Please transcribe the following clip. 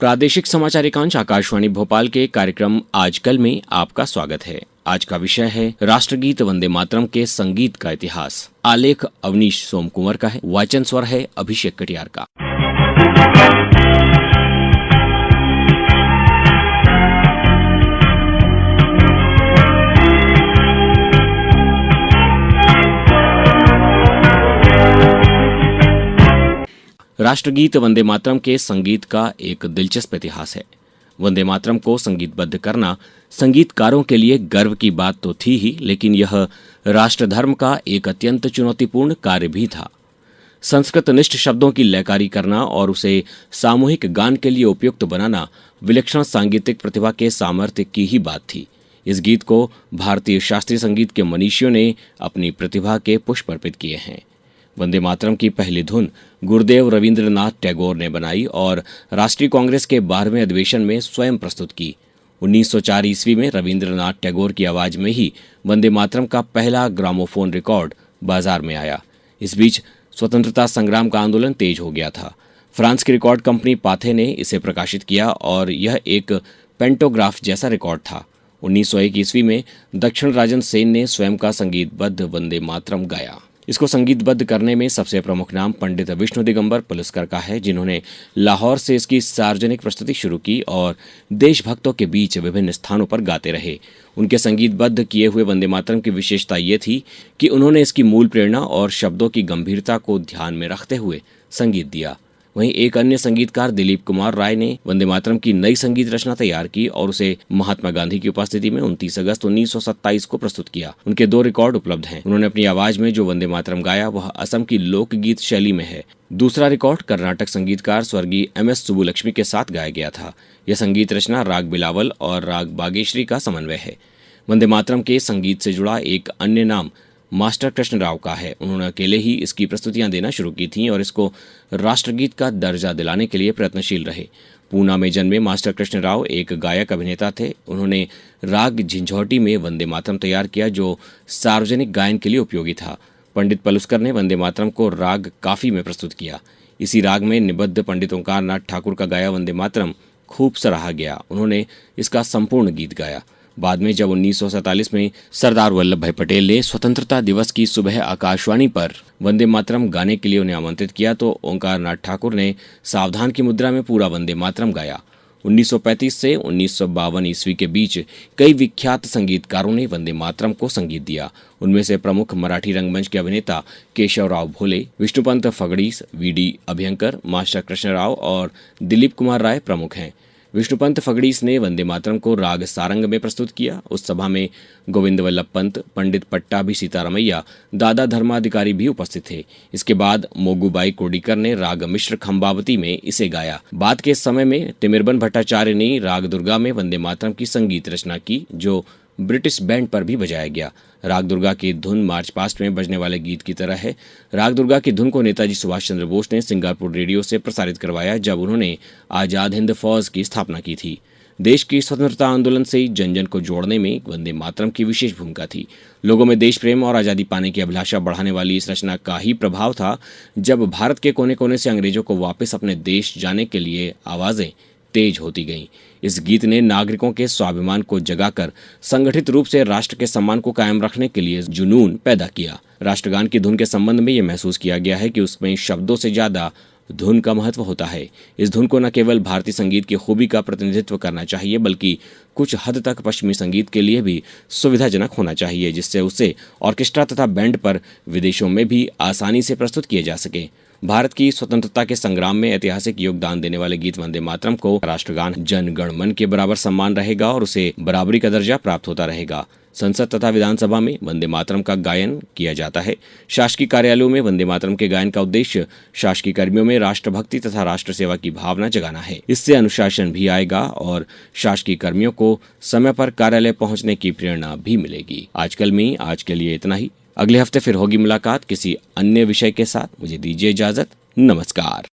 प्रादेशिक समाचार एकांश आकाशवाणी भोपाल के कार्यक्रम आजकल में आपका स्वागत है। आज का विषय है राष्ट्रगीत वंदे मातरम के संगीत का इतिहास। आलेख अवनीश सोमकुंवर का है, वाचन स्वर है अभिषेक कटियार का। राष्ट्रगीत वंदे मातरम के संगीत का एक दिलचस्प इतिहास है। वंदे मातरम को संगीतबद्ध करना संगीतकारों के लिए गर्व की बात तो थी ही, लेकिन यह राष्ट्रधर्म का एक अत्यंत चुनौतीपूर्ण कार्य भी था। संस्कृतनिष्ठ शब्दों की लयकारी करना और उसे सामूहिक गान के लिए उपयुक्त बनाना विलक्षण सांगीतिक प्रतिभा के सामर्थ्य की ही बात थी। इस गीत को भारतीय शास्त्रीय संगीत के मनीषियों ने अपनी प्रतिभा के पुष्प अर्पित किए हैं। वंदे मातरम की पहली धुन गुरुदेव रविंद्रनाथ टैगोर ने बनाई और राष्ट्रीय कांग्रेस के 12वें अधिवेशन में स्वयं प्रस्तुत की। 1904 ईस्वी में रविंद्रनाथ टैगोर की आवाज में ही वंदे मातरम का पहला ग्रामोफोन रिकॉर्ड बाजार में आया। इस बीच स्वतंत्रता संग्राम का आंदोलन तेज हो गया था। फ्रांस की रिकॉर्ड कंपनी पाथे ने इसे प्रकाशित किया और यह एक पेंटोग्राफ जैसा रिकॉर्ड था। 1901 ईस्वी में दक्षिण राजन सेन ने स्वयं का संगीतबद्ध वंदे मातरम गाया। इसको संगीतबद्ध करने में सबसे प्रमुख नाम पंडित विष्णु दिगंबर पुलस्कर का है, जिन्होंने लाहौर से इसकी सार्वजनिक प्रस्तुति शुरू की और देशभक्तों के बीच विभिन्न स्थानों पर गाते रहे। उनके संगीतबद्ध किए हुए वंदे मातरम की विशेषता ये थी कि उन्होंने इसकी मूल प्रेरणा और शब्दों की गंभीरता को ध्यान में रखते हुए संगीत दिया। वहीं एक अन्य संगीतकार दिलीप कुमार राय ने वंदे मातरम की नई संगीत रचना तैयार की और उसे महात्मा गांधी की उपस्थिति में 29 अगस्त 1927 को प्रस्तुत किया। उनके 2 रिकॉर्ड उपलब्ध हैं। उन्होंने अपनी आवाज में जो वंदे मातरम गाया वह असम की लोकगीत शैली में है। दूसरा रिकॉर्ड कर्नाटक संगीतकार स्वर्गीय MS सुब्बुलक्ष्मी के साथ गाया गया था। यह संगीत रचना राग बिलावल और राग बागेश्वरी का समन्वय है। वंदे मातरम के संगीत से जुड़ा एक अन्य नाम मास्टर कृष्ण राव का है। उन्होंने अकेले ही इसकी प्रस्तुतियां देना शुरू की थीं और इसको राष्ट्रगीत का दर्जा दिलाने के लिए प्रयत्नशील रहे। पूना में जन्मे मास्टर कृष्ण राव एक गायक अभिनेता थे। उन्होंने राग झंझौटी में वंदे मातरम तैयार किया जो सार्वजनिक गायन के लिए उपयोगी था। पंडित पलुस्कर ने वंदे मातरम को राग काफी में प्रस्तुत किया। इसी राग में निबद्ध पंडित ओंकारनाथ ठाकुर का गाया वंदे मातरम खूब सराहा गया। उन्होंने इसका संपूर्ण गीत गाया। बाद में जब 1947 में सरदार वल्लभ भाई पटेल ने स्वतंत्रता दिवस की सुबह आकाशवाणी पर वंदे मातरम गाने के लिए उन्हें आमंत्रित किया तो ओंकारनाथ ठाकुर ने सावधान की मुद्रा में पूरा वंदे मातरम गाया। 1935 से 1952 ईस्वी के बीच कई विख्यात संगीतकारों ने वंदे मातरम को संगीत दिया। उनमें से प्रमुख मराठी रंगमंच के अभिनेता केशवराव भोले, विष्णुपंत फगड़ीस, VD अभ्यंकर, मास्टर कृष्ण राव और दिलीप कुमार राय प्रमुख हैं। विष्णुपंत फगड़ीस ने वंदे मातरम को राग सारंग में प्रस्तुत किया। उस सभा में गोविंद वल्लभ पंत, पंडित पट्टाभी सीतारमैया, दादा धर्माधिकारी भी उपस्थित थे। इसके बाद मोगूबाई कोडिकर ने राग मिश्र खंबावती में इसे गाया। बाद के समय में तिमिरबन भट्टाचार्य ने राग दुर्गा में वंदे मातरम की संगीत रचना की जो ब्रिटिश बैंड पर भी बजाया गया। राग दुर्गा की धुन मार्च पास्ट में बजने वाले गीत की तरह है। राग दुर्गा की धुन को नेताजी सुभाष चंद्र बोस ने सिंगापुर रेडियो से प्रसारित करवाया जब उन्होंने आजाद हिंद फौज की स्थापना की थी। देश की स्वतंत्रता आंदोलन से जन जन को जोड़ने में वंदे मातरम की विशेष भूमिका थी। लोगों में देश प्रेम और आज़ादी पाने की अभिलाषा बढ़ाने वाली इस रचना का ही प्रभाव था जब भारत के कोने कोने से अंग्रेजों को वापस अपने देश जाने के लिए आवाजें तेज होती गईं। इस गीत ने नागरिकों के स्वाभिमान को जगाकर संगठित रूप से राष्ट्र के सम्मान को कायम रखने के लिए जुनून पैदा किया। राष्ट्रगान की धुन के संबंध में यह महसूस किया गया है कि उसमें शब्दों से ज्यादा धुन का महत्व होता है। इस धुन को न केवल भारतीय संगीत की खूबी का प्रतिनिधित्व करना चाहिए बल्कि कुछ हद तक पश्चिमी संगीत के लिए भी सुविधाजनक होना चाहिए, जिससे उसे ऑर्केस्ट्रा तथा बैंड पर विदेशों में भी आसानी से प्रस्तुत किए जा सके। भारत की स्वतंत्रता के संग्राम में ऐतिहासिक योगदान देने वाले गीत वंदे मातरम को राष्ट्रगान जन गण मन के बराबर सम्मान रहेगा और उसे बराबरी का दर्जा प्राप्त होता रहेगा। संसद तथा विधानसभा में वंदे मातरम का गायन किया जाता है। शासकीय कार्यालयों में वंदे मातरम के गायन का उद्देश्य शासकीय कर्मियों में राष्ट्रभक्ति तथा राष्ट्र सेवा की भावना जगाना है। इससे अनुशासन भी आएगा और शासकीय कर्मियों को समय पर कार्यालय पहुंचने की प्रेरणा भी मिलेगी। आजकल में आज के लिए इतना ही। अगले हफ्ते फिर होगी मुलाकात किसी अन्य विषय के साथ। मुझे दीजिए इजाजत। नमस्कार।